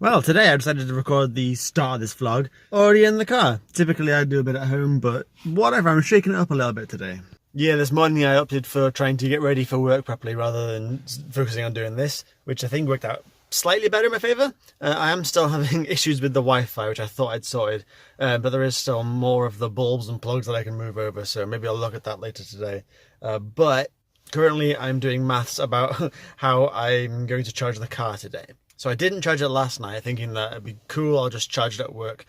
Well, today I decided to record the start of this vlog already in the car. Typically I do a bit at home, but whatever, I'm shaking it up a little bit today. Yeah, this morning I opted for trying to get ready for work properly rather than focusing on doing this, which I think worked out slightly better in my favour. I am still having issues with the Wi-Fi, which I thought I'd sorted, but there is still more of the bulbs and plugs that I can move over, so maybe I'll look at that later today. But currently I'm doing maths about how I'm going to charge the car today. So I didn't charge it last night, thinking that it'd be cool, I'll just charge it at work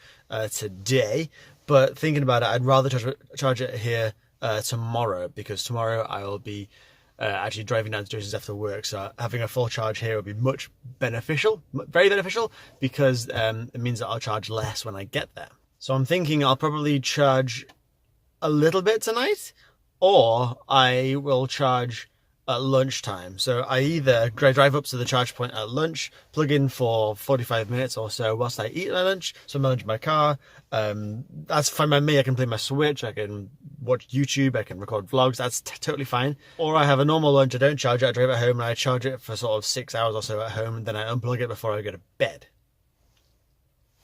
today. But thinking about it, I'd rather charge it here tomorrow, because tomorrow I will be actually driving down to Joseph's after work. So having a full charge here would be much beneficial, very beneficial, because it means that I'll charge less when I get there. So I'm thinking I'll probably charge a little bit tonight, or I will charge at lunchtime. So I either drive up to the charge point at lunch, plug in for 45 minutes or so whilst I eat my lunch, so I'm lunch in my car. That's fine by me. I can play my Switch, I can watch YouTube, I can record vlogs, that's totally fine. Or I have a normal lunch, I don't charge it, I drive it home and I charge it for sort of 6 hours or so at home, and then I unplug it before I go to bed.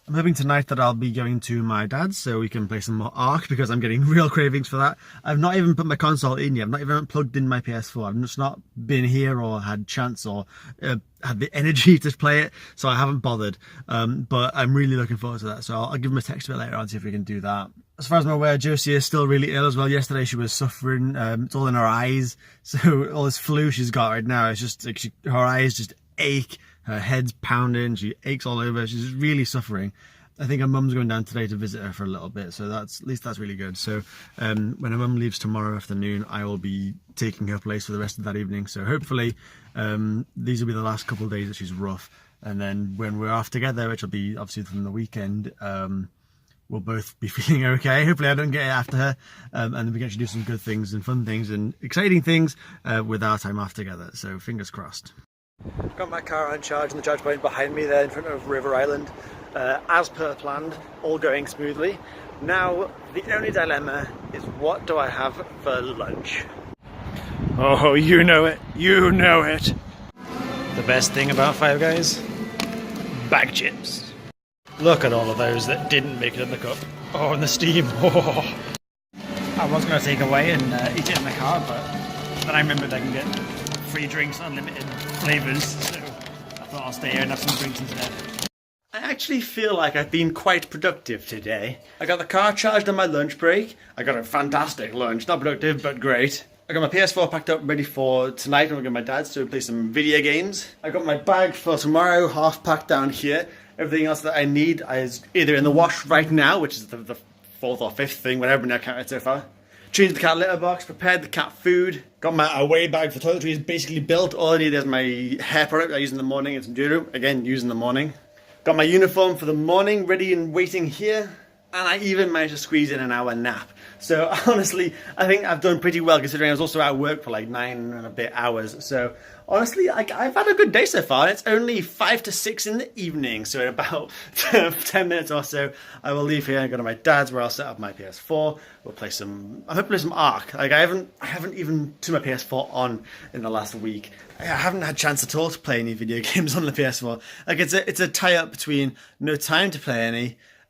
I'm hoping tonight that I'll be going to my dad's so we can play some more Ark, because I'm getting real cravings for that. I've not even put my console in yet. I've not even plugged in my PS4. I've just not been here or had chance or had the energy to play it, so I haven't bothered. But I'm really looking forward to that, so I'll give him a text a bit later on, see if we can do that. As far as I'm aware, Josie is still really ill as well. Yesterday she was suffering. It's all in her eyes, so all this flu she's got right now, it's just like her eyes just ache. Her head's pounding, she aches all over, she's really suffering. I think her mum's going down today to visit her for a little bit, so at least that's really good. So when her mum leaves tomorrow afternoon, I will be taking her place for the rest of that evening. So hopefully these will be the last couple of days that she's rough. And then when we're off together, which will be obviously from the weekend, we'll both be feeling okay. Hopefully I don't get it after her, and then we can actually do some good things and fun things and exciting things with our time off together. So fingers crossed. Got my car on charge in the charge point behind me there in front of River Island. As per planned, all going smoothly. Now, the only dilemma is, what do I have for lunch? Oh, you know it. You know it. The best thing about Five Guys? Bag chips. Look at all of those that didn't make it in the cup. Oh, and the steam. Oh. I was going to take away and eat it in the car, but then I remembered I can get free drinks, unlimited flavours, so I thought I'll stay here and have some drinks instead. I actually feel like I've been quite productive today. I got the car charged on my lunch break. I got a fantastic lunch, not productive but great. I got my PS4 packed up ready for tonight. I'm going to go to my dad's to play some video games. I got my bag for tomorrow half packed down here. Everything else that I need is either in the wash right now, which is the fourth or fifth thing, whatever I've counted so far. Changed the cat litter box, prepared the cat food, got my away bag for toiletries basically built. All I need is my hair product I use in the morning. It's Enduro, again, use in the morning. Got my uniform for the morning ready and waiting here. And I even managed to squeeze in an hour nap. So honestly, I think I've done pretty well, considering I was also at work for like 9 and a bit hours. So honestly, I've had a good day so far. It's only 5 to 6 in the evening. So in about 10 minutes or so, I will leave here and go to my dad's, where I'll set up my PS4. We'll play some, I hope to play some Ark. Like I haven't even turned my PS4 on in the last week. I haven't had a chance at all to play any video games on the PS4. Like it's a tie-up between no time to play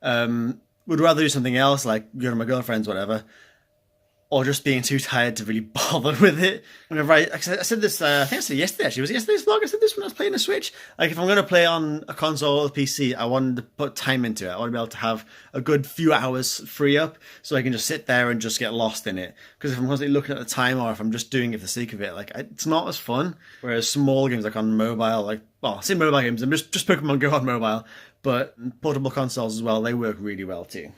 any, would rather do something else, like go to my girlfriend's, whatever, or just being too tired to really bother with it. Whenever I said this, I think I said yesterday actually, was it yesterday's vlog? I said this when I was playing the Switch. Like if I'm going to play on a console or a PC, I wanted to put time into it. I want to be able to have a good few hours free up, so I can just sit there and just get lost in it. Because if I'm constantly looking at the time, or if I'm just doing it for the sake of it, like it's not as fun. Whereas small games like on mobile, like, well, I say mobile games, I'm just Pokemon Go on mobile, but portable consoles as well, they work really well too.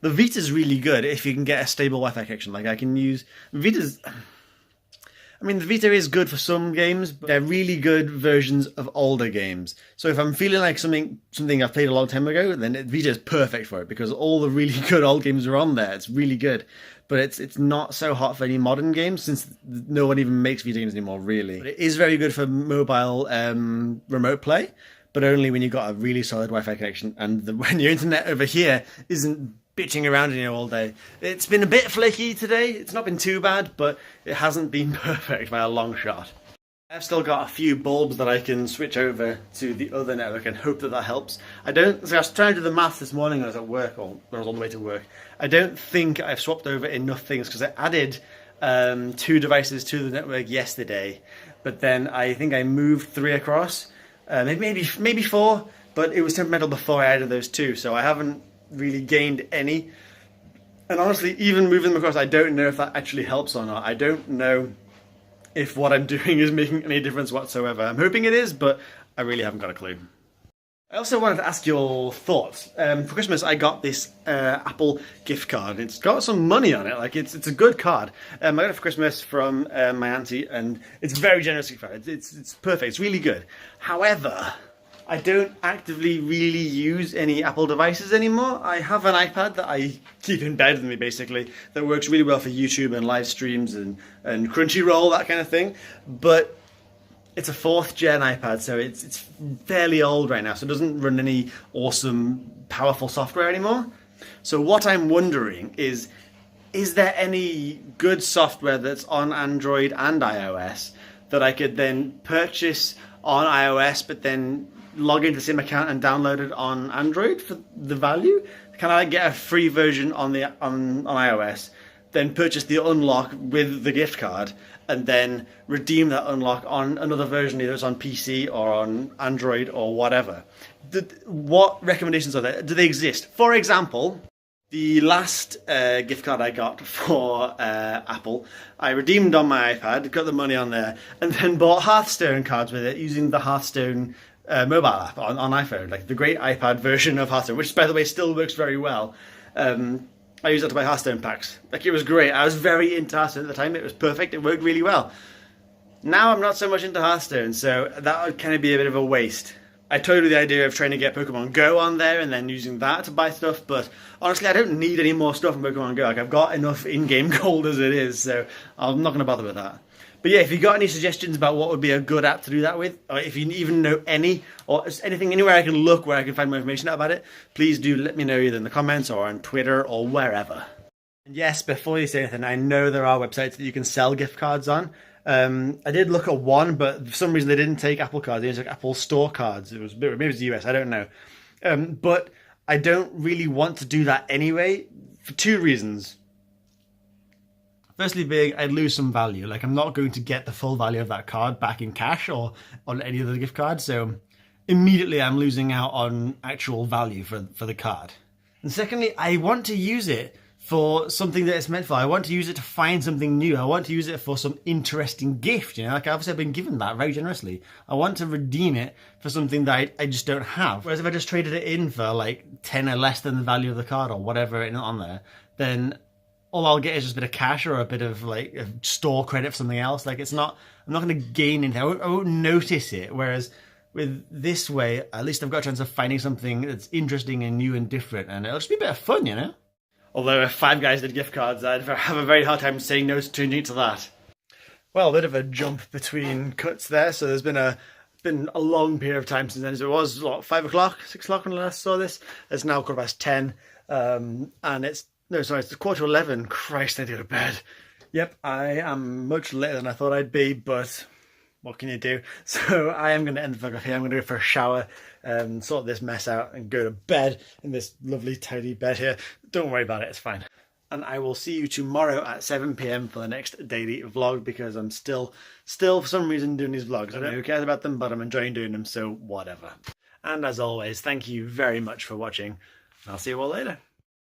The Vita's really good if you can get a stable Wi-Fi connection. Like I can use Vita's. I mean, the Vita is good for some games, but they're really good versions of older games. So if I'm feeling like something I've played a long time ago, then Vita is perfect for it, because all the really good old games are on there. It's really good, but it's not so hot for any modern games, since no one even makes Vita games anymore, really. But it is very good for mobile remote play, but only when you've got a really solid Wi-Fi connection, and when your internet over here isn't bitching around in here all day. It's been a bit flaky today. It's not been too bad, but it hasn't been perfect by a long shot. I've still got a few bulbs that I can switch over to the other network and hope that that helps. I was trying to do the maths this morning when I was at work, or when I was on the way to work. I don't think I've swapped over enough things because I added 2 devices to the network yesterday, but then I think I moved 3 across, maybe 4, but it was temperamental before I added those 2, so I haven't really gained any. And honestly, even moving them across, I don't know if that actually helps or not. I don't know if what I'm doing is making any difference whatsoever. I'm hoping it is, but I really haven't got a clue. I also wanted to ask your thoughts. For Christmas, I got this Apple gift card. It's got some money on it. Like it's a good card. I got it for Christmas from my auntie, and it's very generous gift card. It's perfect. It's really good. However, I don't actively really use any Apple devices anymore. I have an iPad that I keep in bed with me, basically, that works really well for YouTube and live streams and Crunchyroll, that kind of thing. But it's a 4th gen iPad, so it's fairly old right now, so it doesn't run any awesome, powerful software anymore. So what I'm wondering is there any good software that's on Android and iOS that I could then purchase on iOS, but then log into the same account and download it on Android for the value? Can I get a free version on iOS, then purchase the unlock with the gift card, and then redeem that unlock on another version, either it's on PC or on Android or whatever? What recommendations are there? Do they exist? For example, the last gift card I got for Apple, I redeemed on my iPad, got the money on there, and then bought Hearthstone cards with it using the Hearthstone mobile app on iPhone, like the great iPad version of Hearthstone, which by the way still works very well. I used that to buy Hearthstone packs. Like, it was great. I was very into Hearthstone at the time. It was perfect. It worked really well. Now I'm not so much into Hearthstone, so that would kind of be a bit of a waste. I toyed with the idea of trying to get Pokemon Go on there and then using that to buy stuff, but honestly I don't need any more stuff in Pokemon Go. Like, I've got enough in-game gold as it is, so I'm not going to bother with that. But yeah, if you've got any suggestions about what would be a good app to do that with, or if you even know any, or anything, anywhere I can look where I can find more information out about it, please do let me know either in the comments or on Twitter or wherever. And yes, before you say anything, I know there are websites that you can sell gift cards on. I did look at one, but for some reason they didn't take Apple cards. They took Apple Store cards. Maybe it was the US, I don't know. But I don't really want to do that anyway, for 2 reasons. Firstly being, I'd lose some value. Like, I'm not going to get the full value of that card back in cash or on any other gift card. So immediately I'm losing out on actual value for the card. And secondly, I want to use it for something that it's meant for. I want to use it to find something new. I want to use it for some interesting gift. You know, like, obviously I've been given that very generously. I want to redeem it for something that I just don't have. Whereas if I just traded it in for like 10 or less than the value of the card or whatever on there, then all I'll get is just a bit of cash or a bit of like a store credit for something else. Like, I'm not going to gain anything. I won't notice it. Whereas with this way, at least I've got a chance of finding something that's interesting and new and different, and it'll just be a bit of fun, you know? Although if Five Guys did gift cards, I'd have a very hard time saying no to that. Well, a bit of a jump between cuts there. So there's been a long period of time since then. As it was, what, 5 o'clock, 6 o'clock when I last saw this. It's now 10:15, and it's 11:15. Christ, I need to go to bed. Yep, I am much later than I thought I'd be, but what can you do? So I am going to end the vlog off here. I'm going to go for a shower, sort this mess out, and go to bed in this lovely tidy bed here. Don't worry about it, it's fine. And I will see you tomorrow at 7 PM for the next daily vlog, because I'm still for some reason doing these vlogs. I don't know who cares about them, but I'm enjoying doing them, so whatever. And as always, thank you very much for watching. I'll see you all later.